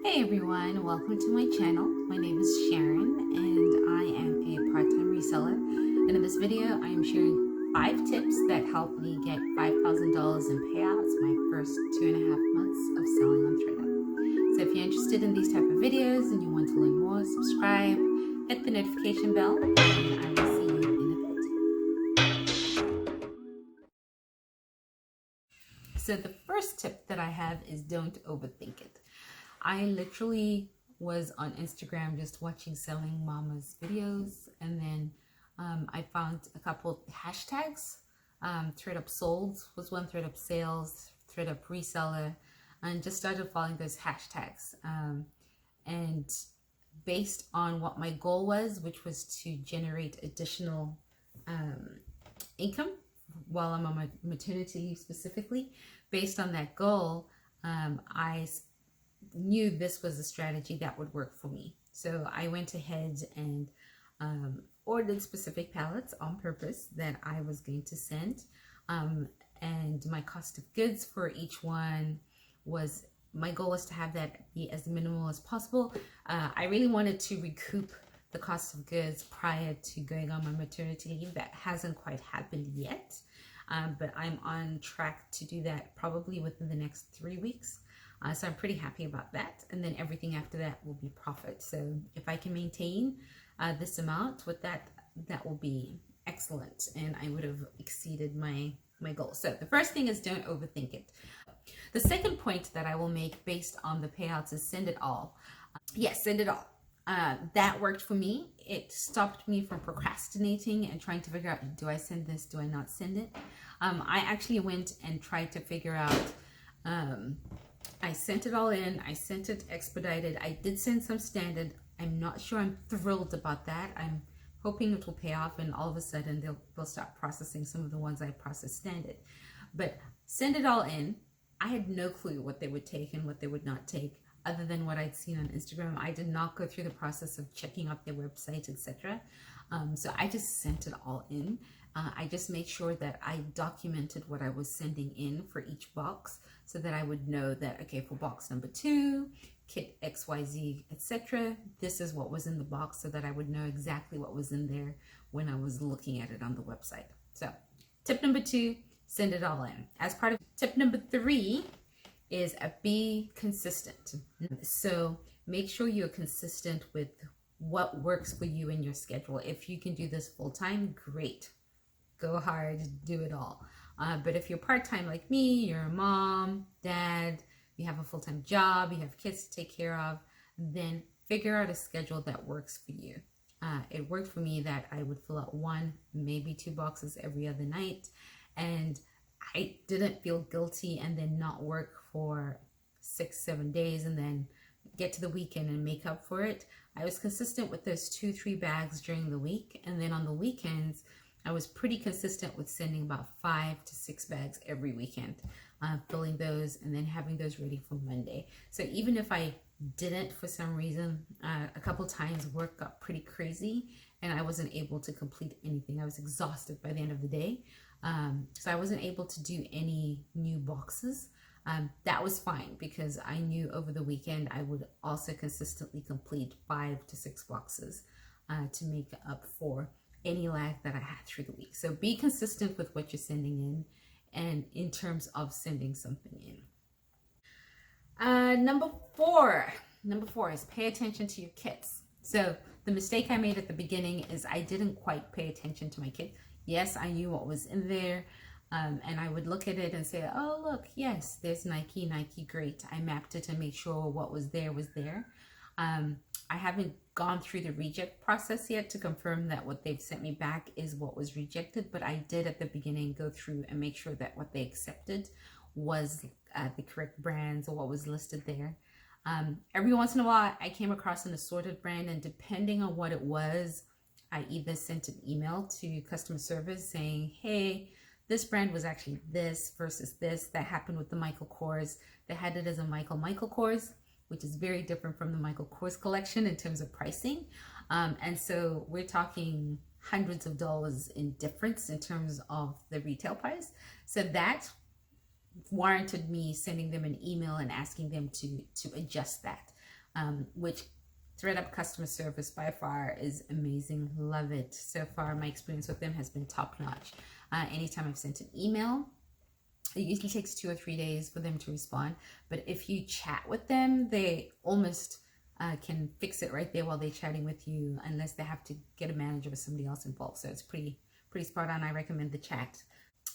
Hey everyone, welcome to my channel. My name is Sharon and I am a part-time reseller. And in this video, I am sharing 5 tips that helped me get $5,000 in payouts my first 2.5 months of selling on Thredup. So if you're interested in these type of videos and you want to learn more, subscribe, hit the notification bell, and I will see you in a bit. So the first tip that I have is don't overthink it. I literally was on Instagram just watching Selling Mama's videos, and then I found a couple hashtags. Thredup Sold was one, Thredup Sales, Thredup Reseller, and just started following those hashtags. And based on what my goal was, which was to generate additional income while I'm on my maternity leave specifically, based on that goal, I knew this was a strategy that would work for me. So I went ahead and ordered specific pallets on purpose that I was going to send. And my cost of goods for each one was, my goal was to have that be as minimal as possible. I really wanted to recoup the cost of goods prior to going on my maternity leave. That hasn't quite happened yet, but I'm on track to do that probably within the next 3 weeks. So I'm pretty happy about that. And then everything after that will be profit. So if I can maintain this amount with that, that will be excellent. And I would have exceeded my goal. So the first thing is don't overthink it. The second point that I will make based on the payouts is send it all. Yes, send it all. That worked for me. It stopped me from procrastinating and trying to figure out, do I send this? Do I not send it? I actually went and tried to figure out, I sent it all in. I sent it expedited. I did send some standard. I'm not sure I'm thrilled about that. I'm hoping it will pay off and all of a sudden they'll start processing some of the ones I processed standard. But send it all in. I had no clue what they would take and what they would not take other than what I'd seen on Instagram. I did not go through the process of checking out their website, etc. So I just sent it all in. I just made sure that I documented what I was sending in for each box so that I would know that, okay, for box number 2, kit XYZ, etc., this is what was in the box, so that I would know exactly what was in there when I was looking at it on the website. So tip number 2, send it all in. As part of tip number 3 is be consistent. So make sure you're consistent with what works for you in your schedule. If you can do this full time, great. Go hard, do it all. But if you're part-time like me, you're a mom, dad, you have a full-time job, you have kids to take care of, then figure out a schedule that works for you. It worked for me that I would fill out 1, maybe 2 boxes every other night, and I didn't feel guilty and then not work for 6-7 days and then get to the weekend and make up for it. I was consistent with those 2-3 bags during the week, and then on the weekends I was pretty consistent with sending about 5 to 6 bags every weekend, filling those and then having those ready for Monday. So even if I didn't, for some reason, a couple times work got pretty crazy and I wasn't able to complete anything. I was exhausted by the end of the day. So I wasn't able to do any new boxes. That was fine because I knew over the weekend I would also consistently complete 5 to 6 boxes to make up for any lag that I had through the week. So be consistent with what you're sending in and in terms of sending something in. Number four is pay attention to your kits. So the mistake I made at the beginning is I didn't quite pay attention to my kit. Yes, I knew what was in there. And I would look at it and say, oh, look, yes, there's Nike, great. I mapped it to make sure what was there was there. I haven't gone through the reject process yet to confirm that what they've sent me back is what was rejected, but I did at the beginning go through and make sure that what they accepted was the correct brands or what was listed there. Every once in a while, I came across an assorted brand, and depending on what it was, I either sent an email to customer service saying, hey, this brand was actually this versus this. That happened with the Michael Kors. They had it as a Michael Kors, which is very different from the Michael Kors collection in terms of pricing. And so we're talking hundreds of dollars in difference in terms of the retail price. So that warranted me sending them an email and asking them to adjust that. which Thredup customer service by far is amazing. Love it. So far, my experience with them has been top notch. Anytime I've sent an email, it usually takes 2 or 3 days for them to respond. But if you chat with them, they almost can fix it right there while they're chatting with you, unless they have to get a manager or somebody else involved. So it's pretty spot on. I recommend the chat.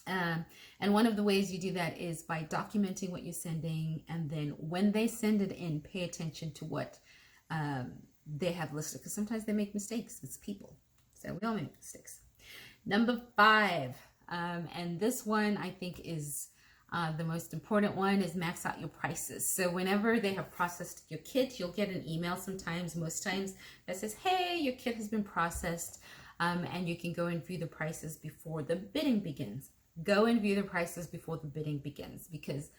And one of the ways you do that is by documenting what you're sending, and then when they send it in, pay attention to what they have listed, because sometimes they make mistakes. It's people, so we all make mistakes. Number 5, and this one I think is the most important one, is max out your prices. So whenever they have processed your kit, you'll get an email sometimes, most times, that says, hey, your kit has been processed, and you can go and view the prices before the bidding begins. Go and view the prices before the bidding begins, because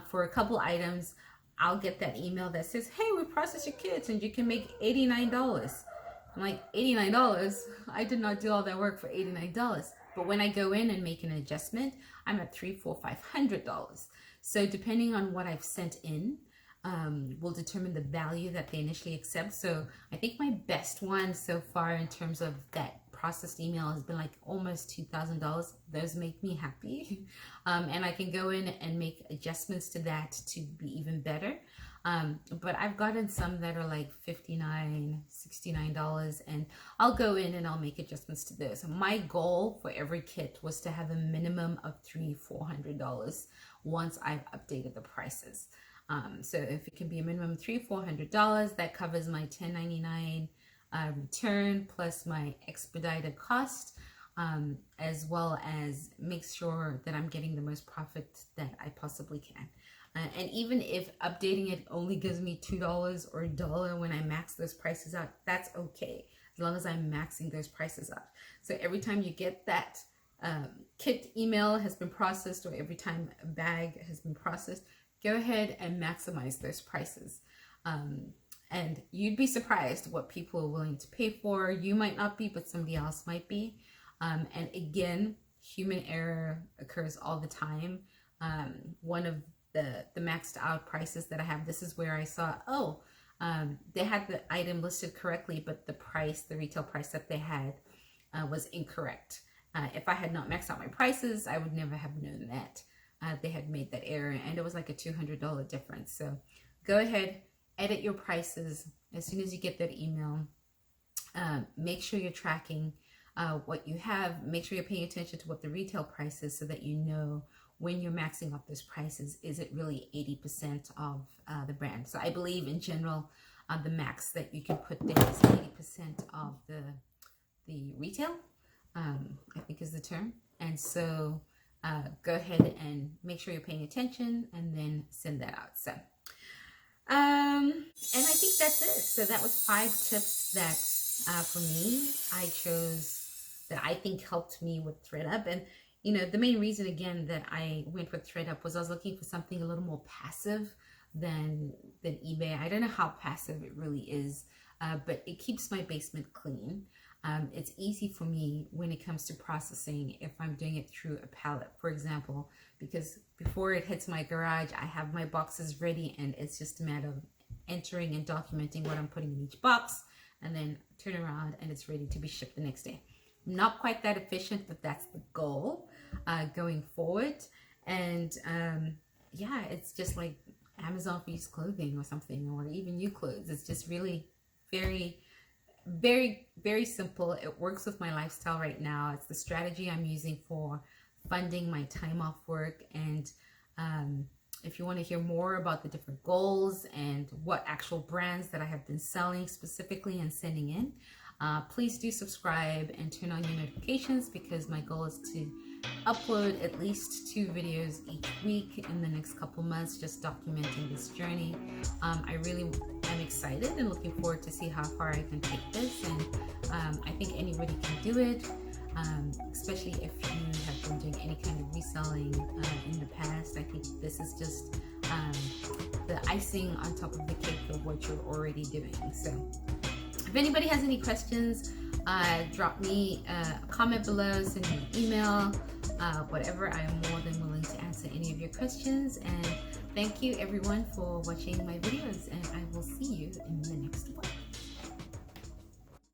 for a couple items, I'll get that email that says, hey, we processed your kits and you can make $89. I'm like, $89? I did not do all that work for $89. But when I go in and make an adjustment, I'm at $300, $400, $500. So depending on what I've sent in, will determine the value that they initially accept. So I think my best one so far in terms of that processed email has been like almost $2,000. Those make me happy. And I can go in and make adjustments to that to be even better. But I've gotten some that are like $59, $69, and I'll go in and I'll make adjustments to those. My goal for every kit was to have a minimum of $300, $400 once I've updated the prices. So if it can be a minimum of $300, $400, that covers my $10.99 return plus my expedited cost, as well as make sure that I'm getting the most profit that I possibly can. And even if updating it only gives me $2 or $1 when I max those prices out, that's okay, as long as I'm maxing those prices out. So every time you get that kit email has been processed, or every time a bag has been processed, go ahead and maximize those prices. And you'd be surprised what people are willing to pay for. You might not be, but somebody else might be. And again, human error occurs all the time. One of the maxed out prices that I have, this is where I saw, they had the item listed correctly, but the price, the retail price that they had was incorrect. If I had not maxed out my prices, I would never have known that they had made that error, and it was like a $200 difference. So go ahead, edit your prices as soon as you get that email. Make sure you're tracking what you have. Make sure you're paying attention to what the retail price is, so that you know when you're maxing out those prices, is it really 80% of the brand? So I believe in general, the max that you can put there is 80% of the retail, I think is the term. And so go ahead and make sure you're paying attention, and then send that out. So and I think that's it. So that was 5 tips that for me I chose, that I think helped me with Thredup. And you know, the main reason again that I went with Thredup was I was looking for something a little more passive than eBay. I don't know how passive it really is, but it keeps my basement clean. It's easy for me when it comes to processing if I'm doing it through a pallet, for example, because before it hits my garage, I have my boxes ready, and it's just a matter of entering and documenting what I'm putting in each box, and then turn around and it's ready to be shipped the next day. Not quite that efficient, but that's the goal going forward. And yeah, it's just like Amazon for used clothing or something, or even new clothes. It's just really very, very, very simple. It works with my lifestyle right now. It's the strategy I'm using for funding my time off work. And if you want to hear more about the different goals and what actual brands that I have been selling specifically and sending in, please do subscribe and turn on your notifications, because my goal is to upload at least 2 videos each week in the next couple months, just documenting this journey. I really am excited and looking forward to see how far I can take this, and I think anybody can do it, especially if you have been doing any kind of reselling in the past. I think this is just the icing on top of the cake of what you're already doing. So if anybody has any questions, drop me a comment below, send me an email, whatever. I am more than willing to answer any of your questions. And thank you everyone for watching my videos, and I